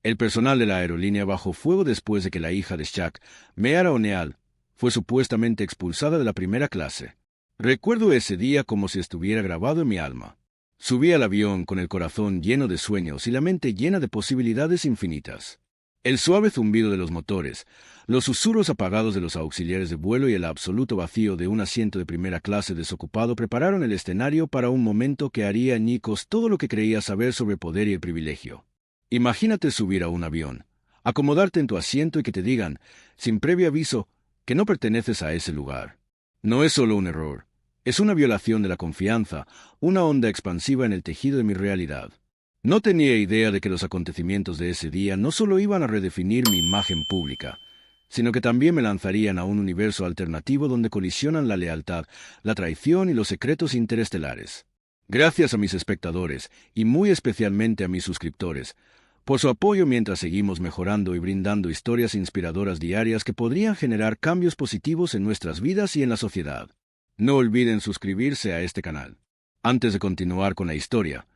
El personal de la aerolínea bajó fuego después de que la hija de Shaq, Meara O'Neill, fue supuestamente expulsada de la primera clase. Recuerdo ese día como si estuviera grabado en mi alma. Subí al avión con el corazón lleno de sueños y la mente llena de posibilidades infinitas. El suave zumbido de los motores, los susurros apagados de los auxiliares de vuelo y el absoluto vacío de un asiento de primera clase desocupado prepararon el escenario para un momento que haría añicos todo lo que creía saber sobre poder y el privilegio. Imagínate subir a un avión, acomodarte en tu asiento y que te digan, sin previo aviso, que no perteneces a ese lugar. No es solo un error, es una violación de la confianza, una onda expansiva en el tejido de mi realidad. No tenía idea de que los acontecimientos de ese día no solo iban a redefinir mi imagen pública, sino que también me lanzarían a un universo alternativo donde colisionan la lealtad, la traición y los secretos interestelares. Gracias a mis espectadores, y muy especialmente a mis suscriptores, por su apoyo mientras seguimos mejorando y brindando historias inspiradoras diarias que podrían generar cambios positivos en nuestras vidas y en la sociedad. No olviden suscribirse a este canal. Antes de continuar con la historia,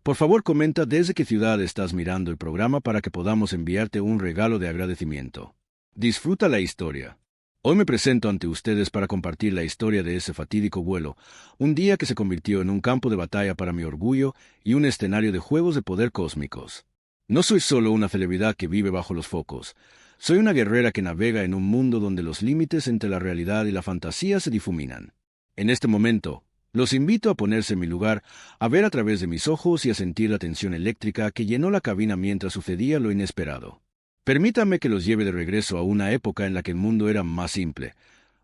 por favor comenta desde qué ciudad estás mirando el programa para que podamos enviarte un regalo de agradecimiento. Disfruta la historia. Hoy me presento ante ustedes para compartir la historia de ese fatídico vuelo, un día que se convirtió en un campo de batalla para mi orgullo y un escenario de juegos de poder cósmicos. No soy solo una celebridad que vive bajo los focos, soy una guerrera que navega en un mundo donde los límites entre la realidad y la fantasía se difuminan. En este momento, los invito a ponerse en mi lugar, a ver a través de mis ojos y a sentir la tensión eléctrica que llenó la cabina mientras sucedía lo inesperado. Permítanme que los lleve de regreso a una época en la que el mundo era más simple,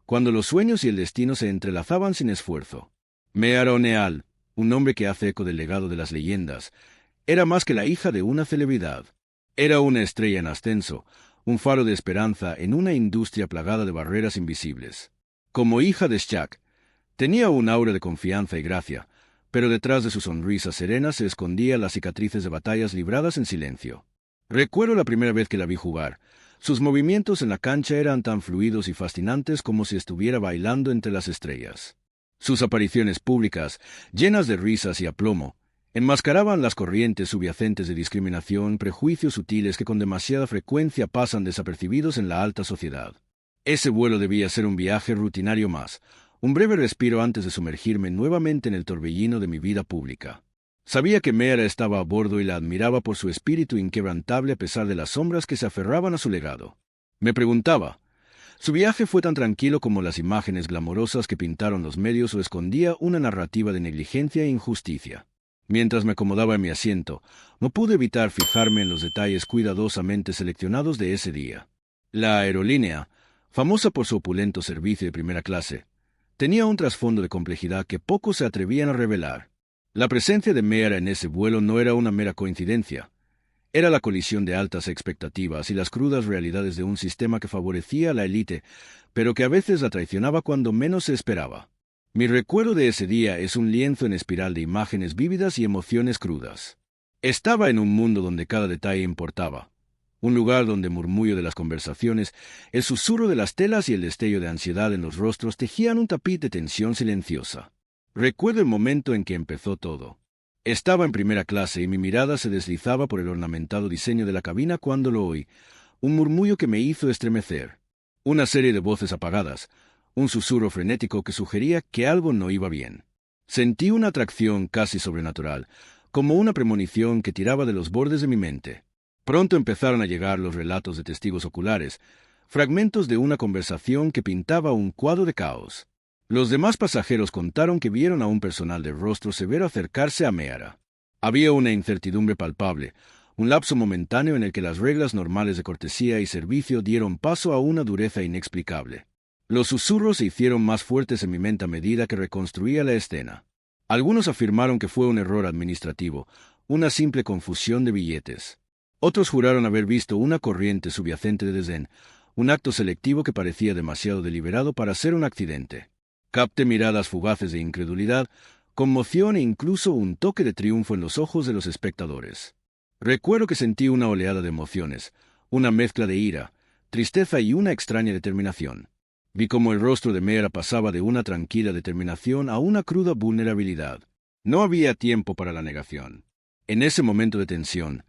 cuando los sueños y el destino se entrelazaban sin esfuerzo. Meara O'Neill, un nombre que hace eco del legado de las leyendas, era más que la hija de una celebridad. Era una estrella en ascenso, un faro de esperanza en una industria plagada de barreras invisibles. Como hija de Shaq, tenía un aura de confianza y gracia, pero detrás de su sonrisa serena se escondían las cicatrices de batallas libradas en silencio. Recuerdo la primera vez que la vi jugar. Sus movimientos en la cancha eran tan fluidos y fascinantes como si estuviera bailando entre las estrellas. Sus apariciones públicas, llenas de risas y aplomo, enmascaraban las corrientes subyacentes de discriminación, prejuicios sutiles que con demasiada frecuencia pasan desapercibidos en la alta sociedad. Ese vuelo debía ser un viaje rutinario más, un breve respiro antes de sumergirme nuevamente en el torbellino de mi vida pública. Sabía que Meara estaba a bordo y la admiraba por su espíritu inquebrantable a pesar de las sombras que se aferraban a su legado. Me preguntaba, ¿su viaje fue tan tranquilo como las imágenes glamorosas que pintaron los medios o escondía una narrativa de negligencia e injusticia? Mientras me acomodaba en mi asiento, no pude evitar fijarme en los detalles cuidadosamente seleccionados de ese día. La aerolínea, famosa por su opulento servicio de primera clase, tenía un trasfondo de complejidad que pocos se atrevían a revelar. La presencia de Meara en ese vuelo no era una mera coincidencia. Era la colisión de altas expectativas y las crudas realidades de un sistema que favorecía a la élite, pero que a veces la traicionaba cuando menos se esperaba. Mi recuerdo de ese día es un lienzo en espiral de imágenes vívidas y emociones crudas. Estaba en un mundo donde cada detalle importaba. Un lugar donde el murmullo de las conversaciones, el susurro de las telas y el destello de ansiedad en los rostros tejían un tapiz de tensión silenciosa. Recuerdo el momento en que empezó todo. Estaba en primera clase y mi mirada se deslizaba por el ornamentado diseño de la cabina cuando lo oí, un murmullo que me hizo estremecer. Una serie de voces apagadas, un susurro frenético que sugería que algo no iba bien. Sentí una atracción casi sobrenatural, como una premonición que tiraba de los bordes de mi mente. Pronto empezaron a llegar los relatos de testigos oculares, fragmentos de una conversación que pintaba un cuadro de caos. Los demás pasajeros contaron que vieron a un personal de rostro severo acercarse a Meara. Había una incertidumbre palpable, un lapso momentáneo en el que las reglas normales de cortesía y servicio dieron paso a una dureza inexplicable. Los susurros se hicieron más fuertes en mi mente a medida que reconstruía la escena. Algunos afirmaron que fue un error administrativo, una simple confusión de billetes. Otros juraron haber visto una corriente subyacente de desdén, un acto selectivo que parecía demasiado deliberado para ser un accidente. Capté miradas fugaces de incredulidad, conmoción e incluso un toque de triunfo en los ojos de los espectadores. Recuerdo que sentí una oleada de emociones, una mezcla de ira, tristeza y una extraña determinación. Vi cómo el rostro de Meara pasaba de una tranquila determinación a una cruda vulnerabilidad. No había tiempo para la negación. En ese momento de tensión,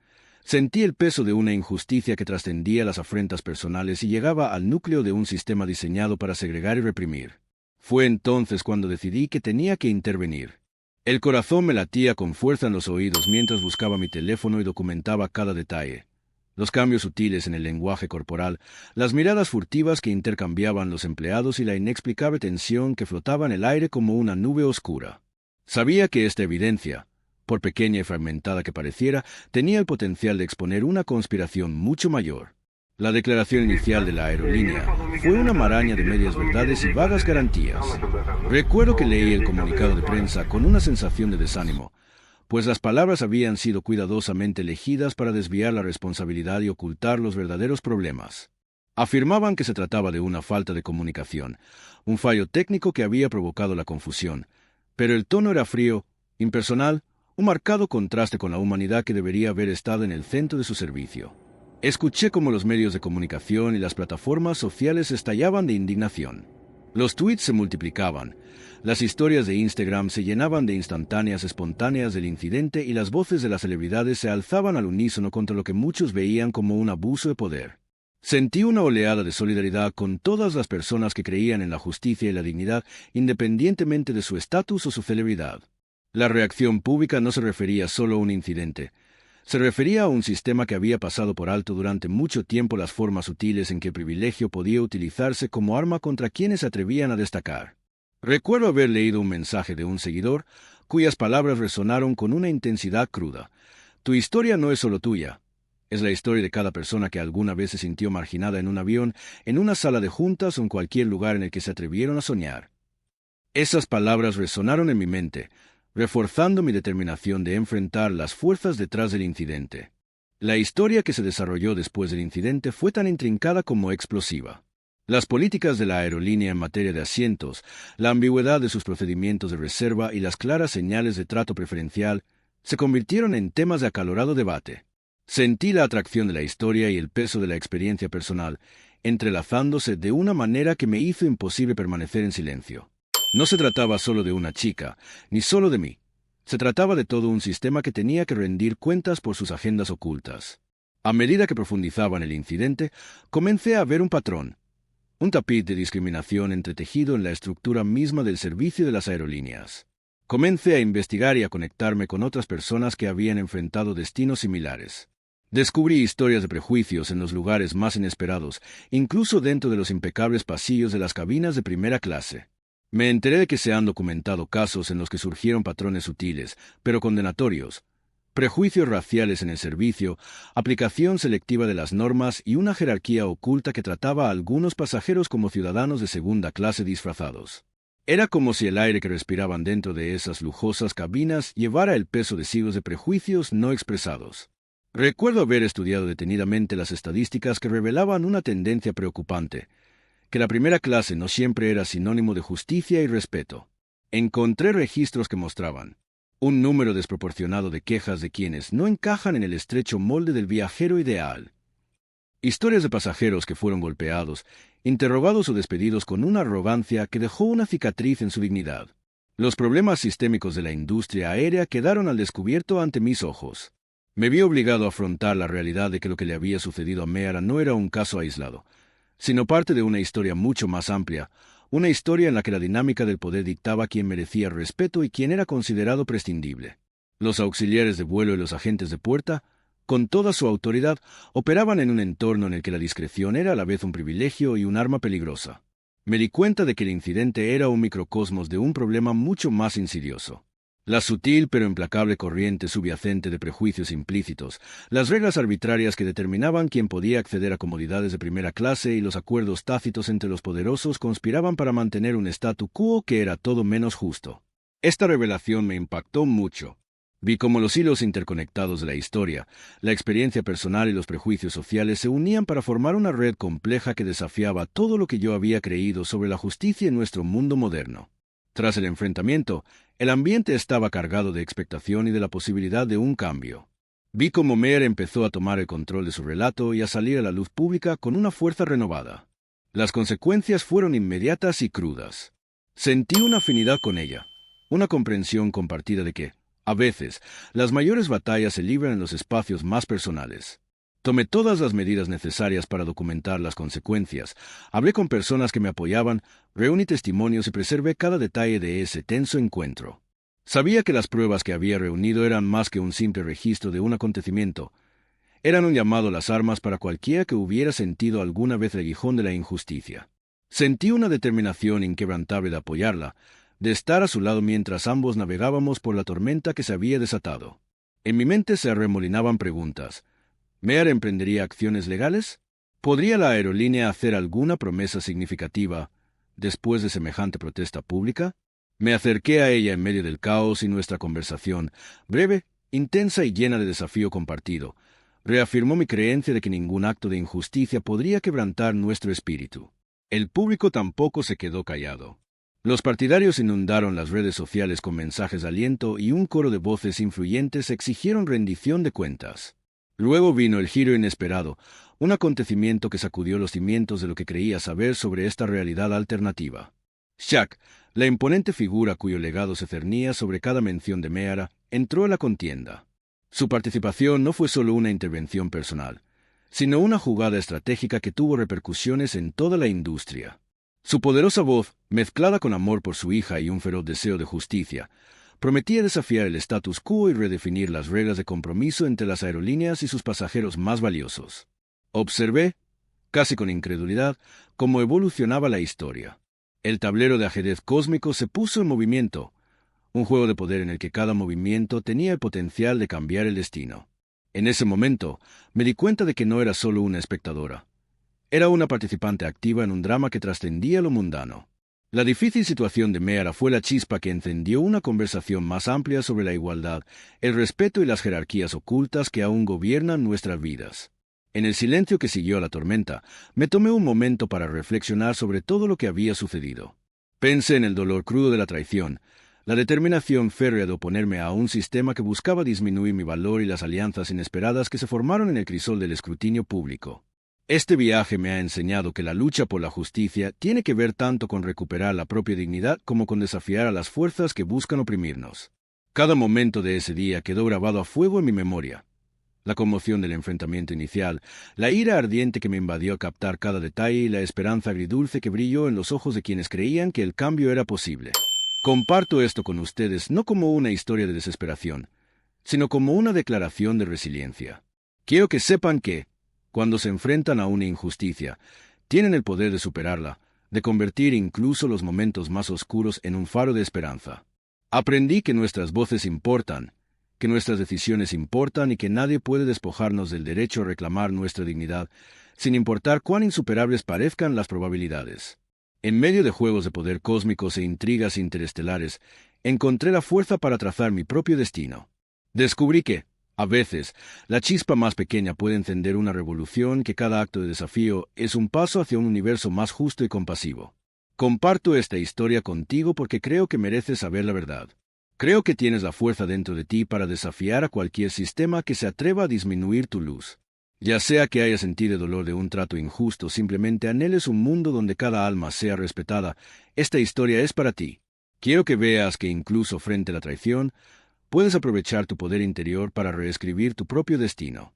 Sentí el peso de una injusticia que trascendía las afrentas personales y llegaba al núcleo de un sistema diseñado para segregar y reprimir. Fue entonces cuando decidí que tenía que intervenir. El corazón me latía con fuerza en los oídos mientras buscaba mi teléfono y documentaba cada detalle. Los cambios sutiles en el lenguaje corporal, las miradas furtivas que intercambiaban los empleados y la inexplicable tensión que flotaba en el aire como una nube oscura. Sabía que esta evidencia, por pequeña y fragmentada que pareciera, tenía el potencial de exponer una conspiración mucho mayor. La declaración inicial de la aerolínea fue una maraña de medias verdades y vagas garantías. Recuerdo que leí el comunicado de prensa con una sensación de desánimo, pues las palabras habían sido cuidadosamente elegidas para desviar la responsabilidad y ocultar los verdaderos problemas. Afirmaban que se trataba de una falta de comunicación, un fallo técnico que había provocado la confusión, pero el tono era frío, impersonal, un marcado contraste con la humanidad que debería haber estado en el centro de su servicio. Escuché cómo los medios de comunicación y las plataformas sociales estallaban de indignación. Los tweets se multiplicaban, las historias de Instagram se llenaban de instantáneas espontáneas del incidente y las voces de las celebridades se alzaban al unísono contra lo que muchos veían como un abuso de poder. Sentí una oleada de solidaridad con todas las personas que creían en la justicia y la dignidad, independientemente de su estatus o su celebridad. La reacción pública no se refería solo a un incidente. Se refería a un sistema que había pasado por alto durante mucho tiempo las formas sutiles en que el privilegio podía utilizarse como arma contra quienes se atrevían a destacar. Recuerdo haber leído un mensaje de un seguidor, cuyas palabras resonaron con una intensidad cruda. Tu historia no es solo tuya. Es la historia de cada persona que alguna vez se sintió marginada en un avión, en una sala de juntas o en cualquier lugar en el que se atrevieron a soñar. Esas palabras resonaron en mi mente, reforzando mi determinación de enfrentar las fuerzas detrás del incidente. La historia que se desarrolló después del incidente fue tan intrincada como explosiva. Las políticas de la aerolínea en materia de asientos, la ambigüedad de sus procedimientos de reserva y las claras señales de trato preferencial se convirtieron en temas de acalorado debate. Sentí la atracción de la historia y el peso de la experiencia personal, entrelazándose de una manera que me hizo imposible permanecer en silencio. No se trataba solo de una chica, ni solo de mí. Se trataba de todo un sistema que tenía que rendir cuentas por sus agendas ocultas. A medida que profundizaba en el incidente, comencé a ver un patrón, un tapiz de discriminación entretejido en la estructura misma del servicio de las aerolíneas. Comencé a investigar y a conectarme con otras personas que habían enfrentado destinos similares. Descubrí historias de prejuicios en los lugares más inesperados, incluso dentro de los impecables pasillos de las cabinas de primera clase. Me enteré de que se han documentado casos en los que surgieron patrones sutiles, pero condenatorios, prejuicios raciales en el servicio, aplicación selectiva de las normas y una jerarquía oculta que trataba a algunos pasajeros como ciudadanos de segunda clase disfrazados. Era como si el aire que respiraban dentro de esas lujosas cabinas llevara el peso de siglos de prejuicios no expresados. Recuerdo haber estudiado detenidamente las estadísticas que revelaban una tendencia preocupante, que la primera clase no siempre era sinónimo de justicia y respeto. Encontré registros que mostraban un número desproporcionado de quejas de quienes no encajan en el estrecho molde del viajero ideal. Historias de pasajeros que fueron golpeados, interrogados o despedidos con una arrogancia que dejó una cicatriz en su dignidad. Los problemas sistémicos de la industria aérea quedaron al descubierto ante mis ojos. Me vi obligado a afrontar la realidad de que lo que le había sucedido a Meara no era un caso aislado, sino parte de una historia mucho más amplia, una historia en la que la dinámica del poder dictaba quién merecía respeto y quién era considerado prescindible. Los auxiliares de vuelo y los agentes de puerta, con toda su autoridad, operaban en un entorno en el que la discreción era a la vez un privilegio y un arma peligrosa. Me di cuenta de que el incidente era un microcosmos de un problema mucho más insidioso. La sutil pero implacable corriente subyacente de prejuicios implícitos, las reglas arbitrarias que determinaban quién podía acceder a comodidades de primera clase y los acuerdos tácitos entre los poderosos conspiraban para mantener un statu quo que era todo menos justo. Esta revelación me impactó mucho. Vi cómo los hilos interconectados de la historia, la experiencia personal y los prejuicios sociales se unían para formar una red compleja que desafiaba todo lo que yo había creído sobre la justicia en nuestro mundo moderno. Tras el enfrentamiento, el ambiente estaba cargado de expectación y de la posibilidad de un cambio. Vi cómo Meara empezó a tomar el control de su relato y a salir a la luz pública con una fuerza renovada. Las consecuencias fueron inmediatas y crudas. Sentí una afinidad con ella, una comprensión compartida de que, A veces, las mayores batallas se libran en los espacios más personales. Tomé todas las medidas necesarias para documentar las consecuencias, hablé con personas que me apoyaban, reuní testimonios y preservé cada detalle de ese tenso encuentro. Sabía que las pruebas que había reunido eran más que un simple registro de un acontecimiento. Eran un llamado a las armas para cualquiera que hubiera sentido alguna vez el aguijón de la injusticia. Sentí una determinación inquebrantable de apoyarla, de estar a su lado mientras ambos navegábamos por la tormenta que se había desatado. En mi mente se arremolinaban preguntas. ¿Meara emprendería acciones legales? ¿Podría la aerolínea hacer alguna promesa significativa después de semejante protesta pública? Me acerqué a ella en medio del caos y nuestra conversación, breve, intensa y llena de desafío compartido, reafirmó mi creencia de que ningún acto de injusticia podría quebrantar nuestro espíritu. El público tampoco se quedó callado. Los partidarios inundaron las redes sociales con mensajes de aliento y un coro de voces influyentes exigieron rendición de cuentas. Luego vino el giro inesperado, un acontecimiento que sacudió los cimientos de lo que creía saber sobre esta realidad alternativa. Shaq, la imponente figura cuyo legado se cernía sobre cada mención de Meara, entró a la contienda. Su participación no fue solo una intervención personal, sino una jugada estratégica que tuvo repercusiones en toda la industria. Su poderosa voz, mezclada con amor por su hija y un feroz deseo de justicia, prometía desafiar el status quo y redefinir las reglas de compromiso entre las aerolíneas y sus pasajeros más valiosos. Observé, casi con incredulidad, cómo evolucionaba la historia. El tablero de ajedrez cósmico se puso en movimiento, un juego de poder en el que cada movimiento tenía el potencial de cambiar el destino. En ese momento, me di cuenta de que no era solo una espectadora. Era una participante activa en un drama que trascendía lo mundano. La difícil situación de Meara fue la chispa que encendió una conversación más amplia sobre la igualdad, el respeto y las jerarquías ocultas que aún gobiernan nuestras vidas. En el silencio que siguió a la tormenta, me tomé un momento para reflexionar sobre todo lo que había sucedido. Pensé en el dolor crudo de la traición, la determinación férrea de oponerme a un sistema que buscaba disminuir mi valor y las alianzas inesperadas que se formaron en el crisol del escrutinio público. Este viaje me ha enseñado que la lucha por la justicia tiene que ver tanto con recuperar la propia dignidad como con desafiar a las fuerzas que buscan oprimirnos. Cada momento de ese día quedó grabado a fuego en mi memoria. La conmoción del enfrentamiento inicial, la ira ardiente que me invadió al captar cada detalle y la esperanza agridulce que brilló en los ojos de quienes creían que el cambio era posible. Comparto esto con ustedes no como una historia de desesperación, sino como una declaración de resiliencia. Quiero que sepan que, cuando se enfrentan a una injusticia, tienen el poder de superarla, de convertir incluso los momentos más oscuros en un faro de esperanza. Aprendí que nuestras voces importan, que nuestras decisiones importan y que nadie puede despojarnos del derecho a reclamar nuestra dignidad, sin importar cuán insuperables parezcan las probabilidades. En medio de juegos de poder cósmicos e intrigas interestelares, encontré la fuerza para trazar mi propio destino. Descubrí que, a veces, la chispa más pequeña puede encender una revolución, que cada acto de desafío es un paso hacia un universo más justo y compasivo. Comparto esta historia contigo porque creo que mereces saber la verdad. Creo que tienes la fuerza dentro de ti para desafiar a cualquier sistema que se atreva a disminuir tu luz. Ya sea que hayas sentido el dolor de un trato injusto o simplemente anheles un mundo donde cada alma sea respetada, esta historia es para ti. Quiero que veas que incluso frente a la traición, puedes aprovechar tu poder interior para reescribir tu propio destino.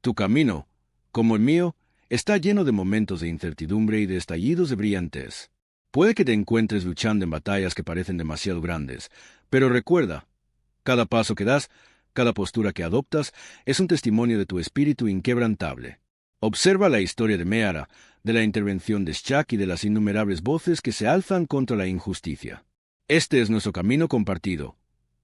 Tu camino, como el mío, está lleno de momentos de incertidumbre y de estallidos de brillantez. Puede que te encuentres luchando en batallas que parecen demasiado grandes, pero recuerda, cada paso que das, cada postura que adoptas, es un testimonio de tu espíritu inquebrantable. Observa la historia de Meara, de la intervención de Shaq y de las innumerables voces que se alzan contra la injusticia. Este es nuestro camino compartido.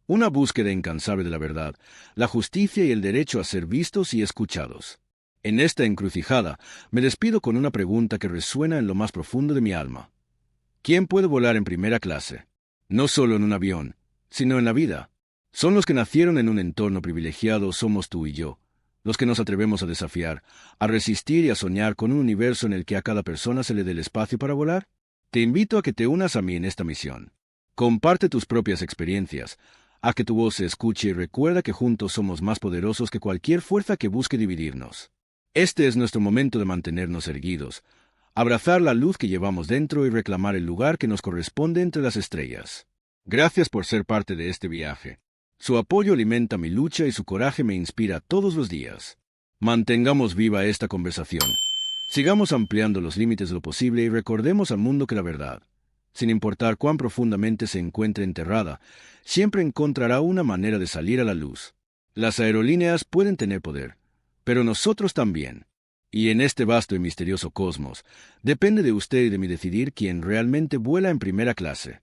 Una búsqueda incansable de la verdad, la justicia y el derecho a ser vistos y escuchados. En esta encrucijada, me despido con una pregunta que resuena en lo más profundo de mi alma. ¿Quién puede volar en primera clase? No solo en un avión, sino en la vida. Son los que nacieron en un entorno privilegiado, somos tú y yo, los que nos atrevemos a desafiar, a resistir y a soñar con un universo en el que a cada persona se le dé el espacio para volar. Te invito a que te unas a mí en esta misión. Comparte tus propias experiencias, a que tu voz se escuche y recuerda que juntos somos más poderosos que cualquier fuerza que busque dividirnos. Este es nuestro momento de mantenernos erguidos, abrazar la luz que llevamos dentro y reclamar el lugar que nos corresponde entre las estrellas. Gracias por ser parte de este viaje. Su apoyo alimenta mi lucha y su coraje me inspira todos los días. Mantengamos viva esta conversación. Sigamos ampliando los límites de lo posible y recordemos al mundo que la verdad, sin importar cuán profundamente se encuentre enterrada, siempre encontrará una manera de salir a la luz. Las aerolíneas pueden tener poder, pero nosotros también. Y en este vasto y misterioso cosmos, depende de usted y de mí decidir quién realmente vuela en primera clase.